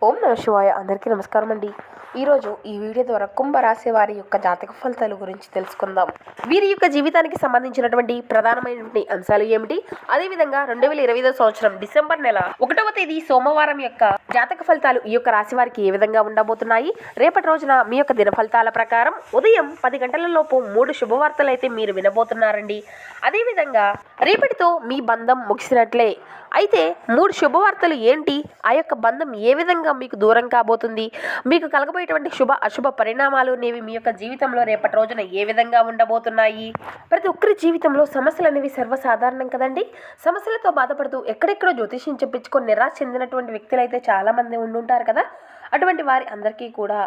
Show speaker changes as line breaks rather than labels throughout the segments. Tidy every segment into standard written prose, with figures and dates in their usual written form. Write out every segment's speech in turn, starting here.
ఓం నమ శివాయ. అందరికీ నమస్కారం అండి. ఈరోజు ఈ వీడియో ద్వారా కుంభరాశి వారి యొక్క జాతక ఫలితాల గురించి తెలుసుకుందాం. వీరి యొక్క జీవితానికి సంబంధించినటువంటి ప్రధానమైనటువంటి అంశాలు ఏమిటి, అదేవిధంగా 2025 సంవత్సరం డిసెంబర్ నెల 1వ తేదీ సోమవారం యొక్క జాతక ఫలితాలు ఈ యొక్క రాశి వారికి ఏ విధంగా ఉండబోతున్నాయి. రేపటి రోజున మీ యొక్క దిన ఫలితాల ప్రకారం ఉదయం 10 గంటల లోపు 3 శుభవార్తలు అయితే మీరు వినబోతున్నారండి. అదేవిధంగా రేపటితో మీ బంధం ముగిసినట్లే. అయితే 3 శుభవార్తలు ఏంటి, ఆ యొక్క బంధం ఏ విధంగా మీకు దూరం కాబోతుంది, మీకు కలగబోయేటువంటి శుభ అశుభ పరిణామాలు అనేవి మీ యొక్క జీవితంలో రేపటి రోజున ఏ విధంగా ఉండబోతున్నాయి. ప్రతి ఒక్కరి జీవితంలో సమస్యలు అనేవి సర్వసాధారణం కదండి. సమస్యలతో బాధపడుతూ ఎక్కడెక్కడో జ్యోతిష్యం చెప్పించుకొని నిరాశ చెందినటువంటి వ్యక్తులు అయితే చాలామంది ఉండుంటారు కదా. అటువంటి వారి అందరికీ కూడా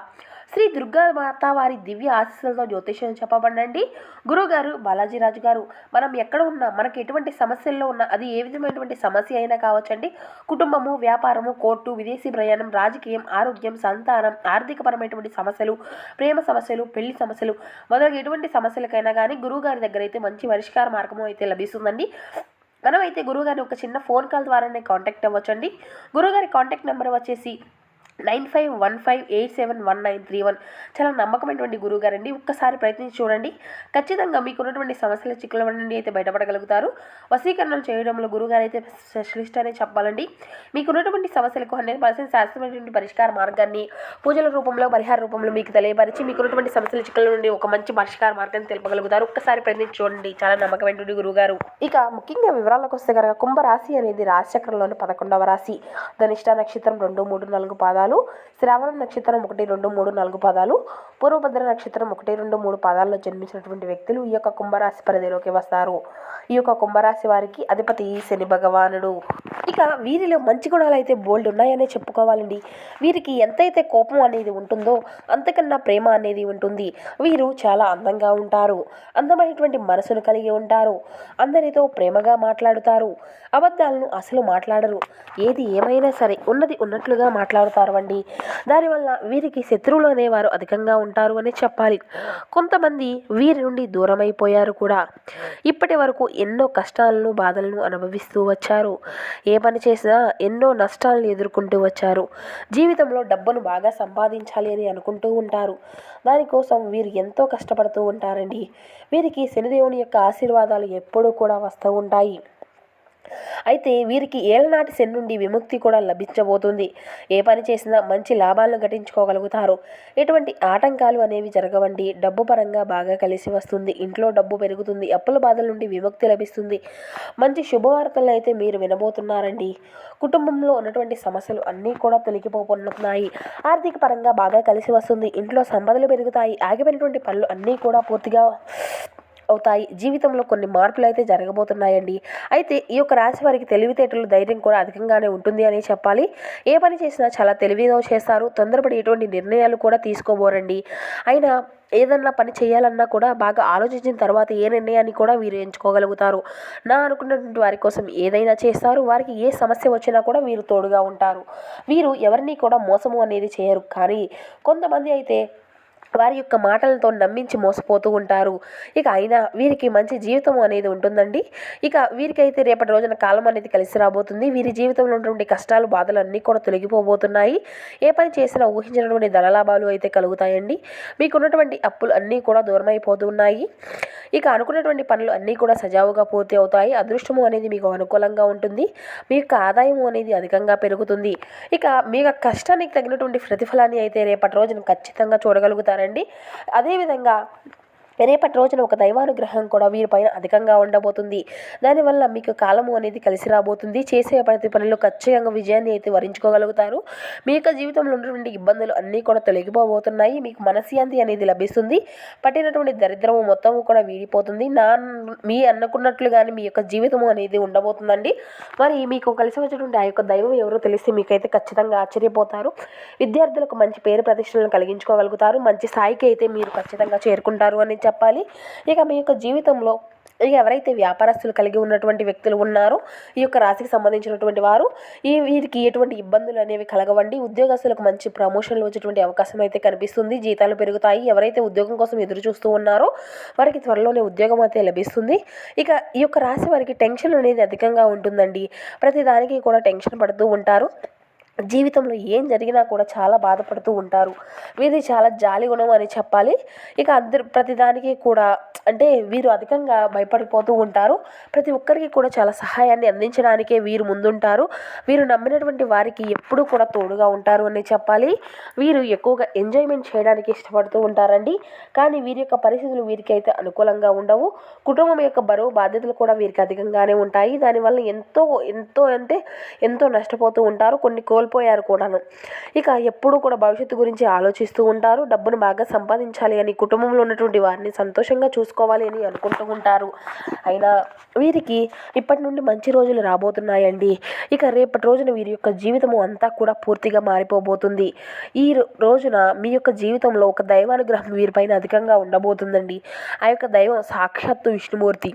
శ్రీ దుర్గా మాత వారి దివ్య ఆశీస్సులతో జ్యోతిష్యం చెప్పబడండి. గురువుగారు బాలాజీరాజు గారు, మనం ఎక్కడ ఉన్నా, మనకి ఎటువంటి సమస్యల్లో ఉన్నా, అది ఏ విధమైనటువంటి సమస్య అయినా కావచ్చండి. కుటుంబము, వ్యాపారము, కోర్టు, విదేశీ ప్రయాణం, రాజకీయం, ఆరోగ్యం, సంతానం, ఆర్థికపరమైనటువంటి సమస్యలు, ప్రేమ సమస్యలు, పెళ్లి సమస్యలు మొదలగు ఎటువంటి సమస్యలకైనా కానీ గురువుగారి దగ్గర అయితే మంచి పరిష్కార మార్గము అయితే లభిస్తుందండి. మనమైతే గురువుగారిని ఒక చిన్న ఫోన్ కాల్ ద్వారానే కాంటాక్ట్ అవ్వచ్చండి. గురువుగారి కాంటాక్ట్ నెంబర్ వచ్చేసి 9515871931. చాలా నమ్మకమైనటువంటి గురువుగారండి. ఒక్కసారి ప్రయత్నించి చూడండి. ఖచ్చితంగా మీకున్నటువంటి సమస్యల చిక్కుల నుండి అయితే బయటపడగలుగుతారు. వశీకరణం చేయడంలో గురువుగారు అయితే స్పెషలిస్ట్ అనే చెప్పాలండి. మీకున్నటువంటి సమస్యలకు 100% శాస్త్రమైనటువంటి పరిష్కార మార్గాన్ని పూజల రూపంలో, పరిహార రూపంలో మీకు తెలియపరిచి మీకున్నటువంటి సమస్యల చిక్కుల నుండి ఒక మంచి పరిష్కార మార్గాన్ని తెలుపగలుగుతారు. ఒక్కసారి ప్రయత్నించి చూడండి. చాలా నమ్మకమైనటువంటి గురువుగారు. ఇక ముఖ్యంగా వివరాలకు వస్తే కనుక కుంభరాశి అనేది రాశిచక్రంలోని 11వ రాశి. ధనిష్ట నక్షత్రం 2, 3, 4 పాదాలు, శ్రావణ నక్షత్రం 1, 2, 3, 4 పాదాలు, పూర్వభద్ర నక్షత్రం 1, 2, 3 పాదాల్లో జన్మించినటువంటి వ్యక్తులు ఈ యొక్క కుంభరాశి పరిధిలోకి వస్తారు. ఈ యొక్క కుంభరాశి వారికి అధిపతి శని భగవానుడు. ఇక వీరిలో మంచి గుణాలు అయితే బోల్డ్ ఉన్నాయనే చెప్పుకోవాలండి. వీరికి ఎంతైతే కోపం అనేది ఉంటుందో అంతకన్నా ప్రేమ అనేది ఉంటుంది. వీరు చాలా అందంగా ఉంటారు. అందమైనటువంటి మనసును కలిగి ఉంటారు. అందరితో ప్రేమగా మాట్లాడుతారు. అబద్ధాలను అసలు మాట్లాడరు. ఏది ఏమైనా సరే ఉన్నది ఉన్నట్లుగా మాట్లాడుతారు అండి. దానివల్ల వీరికి శత్రువులు అనేవారు అధికంగా ఉంటారు అని చెప్పాలి. కొంతమంది వీరి నుండి దూరం అయిపోయారు కూడా. ఇప్పటి వరకు ఎన్నో కష్టాలను, బాధలను అనుభవిస్తూ వచ్చారు. ఏ పని చేసినా ఎన్నో నష్టాలను ఎదుర్కొంటూ వచ్చారు. జీవితంలో డబ్బును బాగా సంపాదించాలి అని అనుకుంటూ ఉంటారు. దానికోసం వీరు ఎంతో కష్టపడుతూ ఉంటారండి. వీరికి శనిదేవుని యొక్క ఆశీర్వాదాలు ఎప్పుడూ కూడా వస్తూ ఉంటాయి. అయితే వీరికి ఏళ్ళనాటి శని నుండి విముక్తి కూడా లభించబోతుంది. ఏ పని చేసినా మంచి లాభాలను గడించుకోగలుగుతారు. ఎటువంటి ఆటంకాలు అనేవి జరగవండి. డబ్బు పరంగా బాగా కలిసి వస్తుంది. ఇంట్లో డబ్బు పెరుగుతుంది. అప్పుల బాధల నుండి విముక్తి లభిస్తుంది. మంచి శుభవార్తలను అయితే మీరు వినబోతున్నారండి. కుటుంబంలో ఉన్నటువంటి సమస్యలు అన్నీ కూడా తొలగిపోతున్నాయి. ఆర్థిక పరంగా బాగా కలిసి వస్తుంది. ఇంట్లో సంపదలు పెరుగుతాయి. ఆగిపోయినటువంటి పనులు అన్నీ కూడా పూర్తిగా అవుతాయి. జీవితంలో కొన్ని మార్పులు అయితే జరగబోతున్నాయండి. అయితే ఈ యొక్క రాశి వారికి తెలివితేటలు, ధైర్యం కూడా అధికంగానే ఉంటుంది అని చెప్పాలి. ఏ పని చేసినా చాలా తెలివిగా చేస్తారు. తొందరపడి ఎటువంటి నిర్ణయాలు కూడా తీసుకోబోరండి. అయినా ఏదన్నా పని చేయాలన్నా కూడా బాగా ఆలోచించిన తర్వాత ఏ నిర్ణయాన్ని కూడా వీరు ఎంచుకోగలుగుతారు. నా అనుకున్నటువంటి వారి కోసం ఏదైనా చేస్తారు. వారికి ఏ సమస్య వచ్చినా కూడా వీరు తోడుగా ఉంటారు. వీరు ఎవరిని కూడా మోసము అనేది చేయరు. కానీ కొంతమంది అయితే వారి యొక్క మాటలతో నమ్మించి మోసపోతూ ఉంటారు. ఇక అయినా వీరికి మంచి జీవితం అనేది ఉంటుందండి. ఇక వీరికైతే రేపటి రోజున కాలం అనేది కలిసి రాబోతుంది. వీరి జీవితంలో ఉన్నటువంటి కష్టాలు, బాధలు అన్నీ కూడా తొలగిపోబోతున్నాయి. ఏ పని చేసినా ఊహించినటువంటి ధనలాభాలు అయితే కలుగుతాయండి. మీకున్నటువంటి అప్పులు అన్నీ కూడా దూరం అయిపోతున్నాయి. ఇక అనుకున్నటువంటి పనులు అన్నీ కూడా సజావుగా పూర్తి అవుతాయి. అదృష్టము అనేది మీకు అనుకూలంగా ఉంటుంది. మీ యొక్క ఆదాయం అనేది అధికంగా పెరుగుతుంది. ఇక మీ యొక్క కష్టానికి తగినటువంటి ప్రతిఫలాన్ని అయితే రేపటి రోజున ఖచ్చితంగా చూడగలుగుతారండి. అదేవిధంగా రేపటి రోజున ఒక దైవానుగ్రహం కూడా వీరిపైన అధికంగా ఉండబోతుంది. దానివల్ల మీకు కాలము అనేది కలిసి రాబోతుంది. చేసే ప్రతి పనిలో ఖచ్చితంగా విజయాన్ని అయితే వరించుకోగలుగుతారు. మీ యొక్క జీవితంలో ఉన్నటువంటి ఇబ్బందులు అన్నీ కూడా తొలగిపోబోతున్నాయి. మీకు మనశ్శాంతి అనేది లభిస్తుంది. పట్టినటువంటి దరిద్రము మొత్తము కూడా వీడిపోతుంది. మీ అనుకున్నట్లుగానే మీ యొక్క జీవితము అనేది ఉండబోతుందండి. మరి మీకు కలిసి వచ్చేటువంటి ఆ యొక్క దైవం ఎవరో తెలిస్తే మీకైతే ఖచ్చితంగా ఆశ్చర్యపోతారు. విద్యార్థులకు మంచి పేరు ప్రతిష్టలను కలిగించుకోగలుగుతారు. మంచి స్థాయికి అయితే మీరు ఖచ్చితంగా చేరుకుంటారు అని చెప్పాలి. ఇక మీ యొక్క జీవితంలో ఇక ఎవరైతే వ్యాపారస్తులు కలిగి ఉన్నటువంటి వ్యక్తులు ఉన్నారో ఈ యొక్క రాశికి సంబంధించినటువంటి వారు వీరికి ఎటువంటి ఇబ్బందులు అనేవి కలగవండి. ఉద్యోగస్తులకు మంచి ప్రమోషన్లు వచ్చేటువంటి అవకాశం అయితే కనిపిస్తుంది. జీతాలు పెరుగుతాయి. ఎవరైతే ఉద్యోగం కోసం ఎదురు చూస్తూ ఉన్నారో వారికి త్వరలోనే ఉద్యోగం అయితే లభిస్తుంది. ఇక ఈ యొక్క రాశి వారికి టెన్షన్ అనేది అధికంగా ఉంటుందండి. ప్రతిదానికి కూడా టెన్షన్ పడుతూ ఉంటారు. జీవితంలో ఏం జరిగినా కూడా చాలా బాధపడుతూ ఉంటారు. వీరిది చాలా జాలి గుణం అని చెప్పాలి. ఇక ప్రతిదానికి కూడా అంటే వీరు అధికంగా భయపడిపోతూ ఉంటారు. ప్రతి ఒక్కరికి కూడా చాలా సహాయాన్ని అందించడానికే వీరు ముందుంటారు. వీరు నమ్మినటువంటి వారికి ఎప్పుడూ కూడా తోడుగా ఉంటారు అని చెప్పాలి. వీరు ఎక్కువగా ఎంజాయ్మెంట్ చేయడానికి ఇష్టపడుతూ ఉంటారండి. కానీ వీరి యొక్క పరిస్థితులు వీరికి అయితే అనుకూలంగా ఉండవు. కుటుంబం యొక్క బరువు బాధ్యతలు కూడా వీరికి అధికంగానే ఉంటాయి. దానివల్ల ఎంతో ఎంతో అంటే ఎంతో నష్టపోతూ ఉంటారు. కొన్ని కోల్పోయారు కూడాను. ఇక ఎప్పుడూ కూడా భవిష్యత్తు గురించి ఆలోచిస్తూ ఉంటారు. డబ్బును బాగా సంపాదించాలి అని, కుటుంబంలో ఉన్నటువంటి వారిని సంతోషంగా చూసుకోవాలి అని అనుకుంటూ ఉంటారు. అయినా వీరికి ఇప్పటి నుండి మంచి రోజులు రాబోతున్నాయండి. ఇక రేపటి రోజున వీరి యొక్క జీవితము అంతా కూడా పూర్తిగా మారిపోబోతుంది. ఈ రోజున మీ యొక్క జీవితంలో ఒక దైవానుగ్రహం వీరిపైన అధికంగా ఉండబోతుందండి. ఆ యొక్క దైవం సాక్షాత్తు విష్ణుమూర్తి.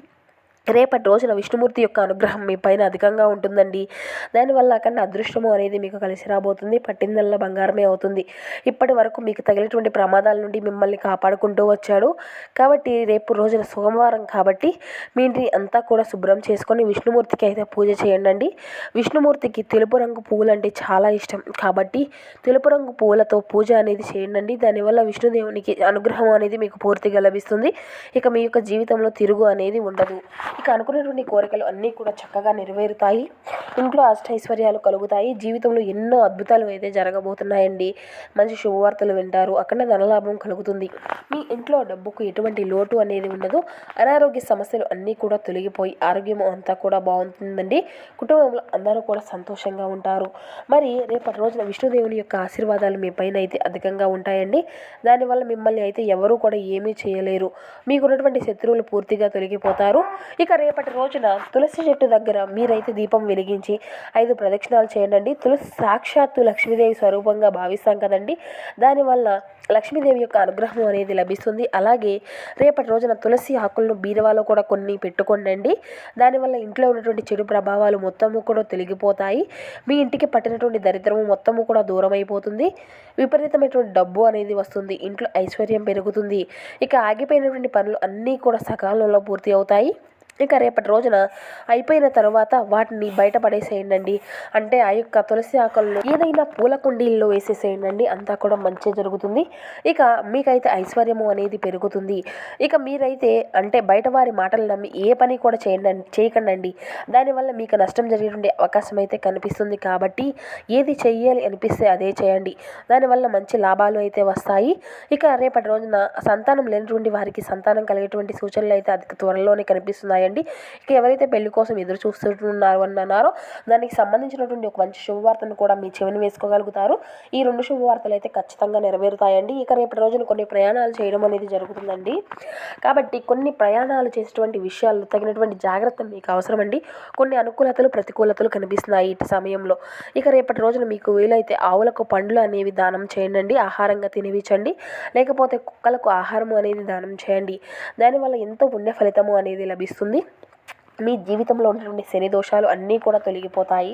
రేపటి రోజున విష్ణుమూర్తి యొక్క అనుగ్రహం మీ పైన అధికంగా ఉంటుందండి. దానివల్ల అక్కడ అదృష్టము అనేది మీకు కలిసి రాబోతుంది. పట్టిందల్లా బంగారమే అవుతుంది. ఇప్పటి వరకు మీకు తగిలినటువంటి ప్రమాదాల నుండి మిమ్మల్ని కాపాడుకుంటూ వచ్చాడు. కాబట్టి రేపు రోజున సోమవారం కాబట్టి మీ ఇంటిని అంతా కూడా శుభ్రం చేసుకొని విష్ణుమూర్తికి అయితే పూజ చేయండి. విష్ణుమూర్తికి తెలుపు రంగు పువ్వులు అంటే చాలా ఇష్టం కాబట్టి తెలుపు రంగు పువ్వులతో పూజ అనేది చేయండి. దానివల్ల విష్ణుదేవునికి అనుగ్రహం అనేది మీకు పూర్తిగా లభిస్తుంది. ఇక మీ యొక్క జీవితంలో తిరుగు అనేది ఉండదు. ఇక అనుకున్నటువంటి కోరికలు అన్నీ కూడా చక్కగా నెరవేరుతాయి. ఇంట్లో అష్టైశ్వర్యాలు కలుగుతాయి. జీవితంలో ఎన్నో అద్భుతాలు అయితే జరగబోతున్నాయండి. మంచి శుభవార్తలు వింటారు. అక్కడ ధనలాభం కలుగుతుంది. మీ ఇంట్లో డబ్బుకు ఎటువంటి లోటు అనేది ఉండదు. అనారోగ్య సమస్యలు అన్నీ కూడా తొలగిపోయి ఆరోగ్యం అంతా కూడా బాగుంటుందండి. కుటుంబంలో అందరూ కూడా సంతోషంగా ఉంటారు. మరి రేపటి రోజున విష్ణుదేవుని యొక్క ఆశీర్వాదాలు మీ పైన అయితే అధికంగా ఉంటాయండి. దానివల్ల మిమ్మల్ని అయితే ఎవరూ కూడా ఏమీ చేయలేరు. మీకున్నటువంటి శత్రువులు పూర్తిగా తొలగిపోతారు. ఇక రేపటి రోజున తులసి చెట్టు దగ్గర మీరైతే దీపం వెలిగించి 5 ప్రదక్షిణాలు చేయండి. తులసి సాక్షాత్తు లక్ష్మీదేవి స్వరూపంగా భావిస్తాం కదండి. దానివల్ల లక్ష్మీదేవి యొక్క అనుగ్రహం అనేది లభిస్తుంది. అలాగే రేపటి రోజున తులసి ఆకులను బీరువాలో కూడా కొన్ని పెట్టుకోండి. దానివల్ల ఇంట్లో ఉన్నటువంటి చెడు ప్రభావాలు మొత్తము కూడా తొలగిపోతాయి. మీ ఇంటికి పట్టినటువంటి దరిద్రము మొత్తము కూడా దూరం అయిపోతుంది. విపరీతమైనటువంటి డబ్బు అనేది వస్తుంది. ఇంట్లో ఐశ్వర్యం పెరుగుతుంది. ఇక ఆగిపోయినటువంటి పనులు అన్నీ కూడా సకాలంలో పూర్తి అవుతాయి. ఇక రేపటి రోజున అయిపోయిన తర్వాత వాటిని బయటపడేసేయండి. అంటే ఆ యొక్క తులసి ఆకులను ఏదైనా పూల కుండీల్లో వేసేసేయండి. అంతా కూడా మంచి జరుగుతుంది. ఇక మీకైతే ఐశ్వర్యము అనేది పెరుగుతుంది. ఇక మీరైతే అంటే బయట వారి మాటలు నమ్మి ఏ పని కూడా చేయకండి. దానివల్ల మీకు నష్టం జరిగేటువంటి అవకాశం అయితే కనిపిస్తుంది. కాబట్టి ఏది చెయ్యాలి అనిపిస్తే అదే చేయండి. దానివల్ల మంచి లాభాలు అయితే వస్తాయి. ఇక రేపటి రోజున సంతానం లేనటువంటి వారికి సంతానం కలిగేటువంటి సూచనలు అయితే అతి త్వరలోనే కనిపిస్తున్నాయి. ఇక ఎవరైతే పెళ్లి కోసం ఎదురు చూస్తున్నారో దానికి సంబంధించినటువంటి ఒక మంచి శుభవార్తను కూడా మీ చెవిని వేసుకోగలుగుతారు. ఈ 2 శుభవార్తలు అయితే ఖచ్చితంగా నెరవేరుతాయండి. ఇక రేపటి రోజున కొన్ని ప్రయాణాలు చేయడం అనేది జరుగుతుందండి. కాబట్టి కొన్ని ప్రయాణాలు చేసేటువంటి విషయాల్లో తగినటువంటి జాగ్రత్తలు మీకు అవసరమండి. కొన్ని అనుకూలతలు ప్రతికూలతలు కనిపిస్తున్నాయి ఈ సమయంలో. ఇక రేపటి రోజున మీకు వీలైతే ఆవులకు పండ్లు అనేవి దానం చేయండి. ఆహారంగా తినిపించండి. లేకపోతే కుక్కలకు ఆహారము అనేది దానం చేయండి. దానివల్ల ఎంతో పుణ్య ఫలితము అనేది లభిస్తుంది. మీ జీవితంలో ఉన్నటువంటి శని దోషాలు అన్నీ కూడా తొలగిపోతాయి.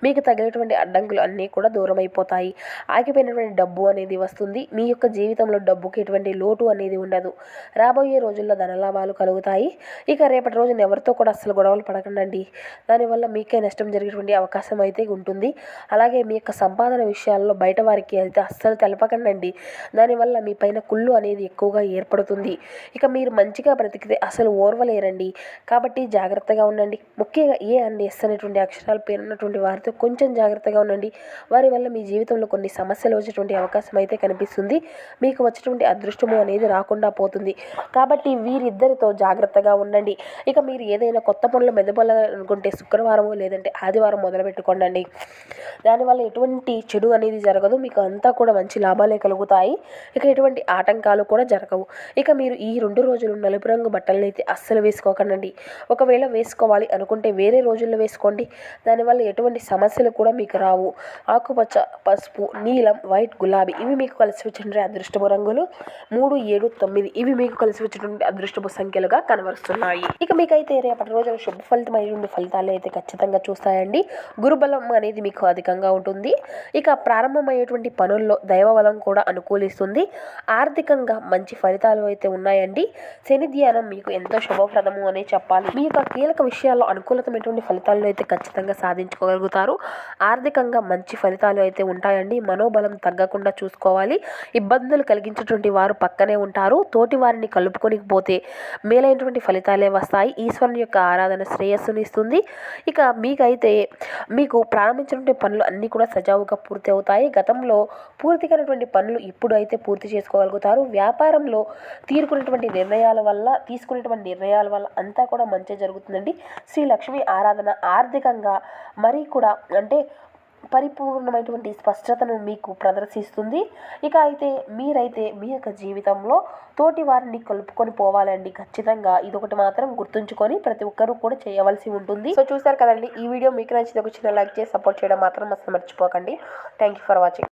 మీకు తగినటువంటి అడ్డంకులు అన్నీ కూడా దూరం అయిపోతాయి. ఆగిపోయినటువంటి డబ్బు అనేది వస్తుంది. మీ యొక్క జీవితంలో డబ్బుకి ఎటువంటి లోటు అనేది ఉండదు. రాబోయే రోజుల్లో ధనలాభాలు కలుగుతాయి. ఇక రేపటి రోజున ఎవరితో కూడా అస్సలు గొడవలు పడకండి. దానివల్ల మీకే నష్టం జరిగేటువంటి అవకాశం అయితే ఉంటుంది. అలాగే మీ యొక్క సంపాదన విషయాల్లో బయట వారికి అయితే అస్సలు తెలపకండి. దానివల్ల మీ పైన కుళ్ళు అనేది ఎక్కువగా ఏర్పడుతుంది. ఇక మీరు మంచిగా బ్రతికితే అసలు ఓర్వలేరండి. కాబట్టి జాగ్రత్తగా ఉండండి. ముఖ్యంగా ఏ అండ్ ఎస్ అనేటువంటి అక్షరాలు పేరున్నటువంటి వారితో కొంచెం జాగ్రత్తగా ఉండండి. వారి వల్ల మీ జీవితంలో కొన్ని సమస్యలు వచ్చేటువంటి అవకాశం అయితే కనిపిస్తుంది. మీకు వచ్చేటువంటి అదృష్టము అనేది రాకుండా పోతుంది. కాబట్టి వీరిద్దరితో జాగ్రత్తగా ఉండండి. ఇక మీరు ఏదైనా కొత్త పనులు మెదపడాలనుకుంటే శుక్రవారము లేదంటే ఆదివారం మొదలు పెట్టుకోండి. దానివల్ల ఎటువంటి చెడు అనేది జరగదు. మీకు అంతా కూడా మంచి లాభాలే కలుగుతాయి. ఇక ఎటువంటి ఆటంకాలు కూడా జరగవు. ఇక మీరు ఈ 2 రోజులు నలుపు రంగు బట్టలను అయితే అస్సలు వేసుకోకండి. ఒకవేళ వేసుకోవాలి అనుకుంటే వేరే రోజుల్లో వేసుకోండి. దానివల్ల ఎటువంటి సమస్యలు కూడా మీకు రావు. ఆకుపచ్చ, పసుపు, నీలం, వైట్, గులాబీ ఇవి మీకు కలిసి వచ్చే అదృష్టపు రంగులు. 3, 7, 9 ఇవి మీకు కలిసి వచ్చేటువంటి అదృష్టపు సంఖ్యలుగా కనబరుస్తున్నాయి. ఇక మీకైతే రేపటి రోజున శుభ ఫలితమైనటువంటి ఫలితాలు అయితే ఖచ్చితంగా చూస్తాయండి. గురుబలం అనేది మీకు అధికంగా ఉంటుంది. ఇక ప్రారంభమయ్యేటువంటి పనుల్లో దైవబలం కూడా అనుకూలిస్తుంది. ఆర్థికంగా మంచి ఫలితాలు అయితే ఉన్నాయండి. శని ధ్యానం మీకు ఎంతో శుభప్రదము అనే చెప్పాలి. మీ యొక్క కీలక విషయాల్లో అనుకూలతమైనటువంటి ఫలితాలను అయితే ఖచ్చితంగా సాధించుకోగలుగుతారు. ఆర్థికంగా మంచి ఫలితాలు అయితే ఉంటాయండి. మనోబలం తగ్గకుండా చూసుకోవాలి. ఇబ్బందులు కలిగించేటువంటి వారు పక్కనే ఉంటారు. తోటి వారిని కలుపుకొని పోతే మేలైనటువంటి ఫలితాలే వస్తాయి. ఈశ్వరుని యొక్క ఆరాధన శ్రేయస్సుని ఇస్తుంది. ఇక మీకైతే మీకు ప్రారంభించినటువంటి పనులు అన్నీ కూడా సజావుగా పూర్తి అవుతాయి. గతంలో పూర్తి కానటువంటి పనులు ఇప్పుడు అయితే పూర్తి చేసుకోగలుగుతారు. వ్యాపారంలో తీసుకునేటువంటి నిర్ణయాల వల్ల అంతా కూడా మంచి జరుగుతుందండి. శ్రీ లక్ష్మి ఆరాధన ఆర్థికంగా మరీ కూడా అంటే పరిపూర్ణమైనటువంటి స్పష్టతను మీకు ప్రదర్శిస్తుంది. ఇక అయితే మీరైతే మీ యొక్క జీవితంలో తోటి వారిని కలుపుకొని పోవాలండి. ఖచ్చితంగా ఇదొకటి మాత్రం గుర్తుంచుకొని ప్రతి ఒక్కరూ కూడా చేయవలసి ఉంటుంది. సో చూసారు కదండి, ఈ వీడియో మీకు నచ్చితే ఒక చిన్న లైక్ చేసి సపోర్ట్ చేయడం మాత్రం అసలు మర్చిపోకండి. Thank you for watching.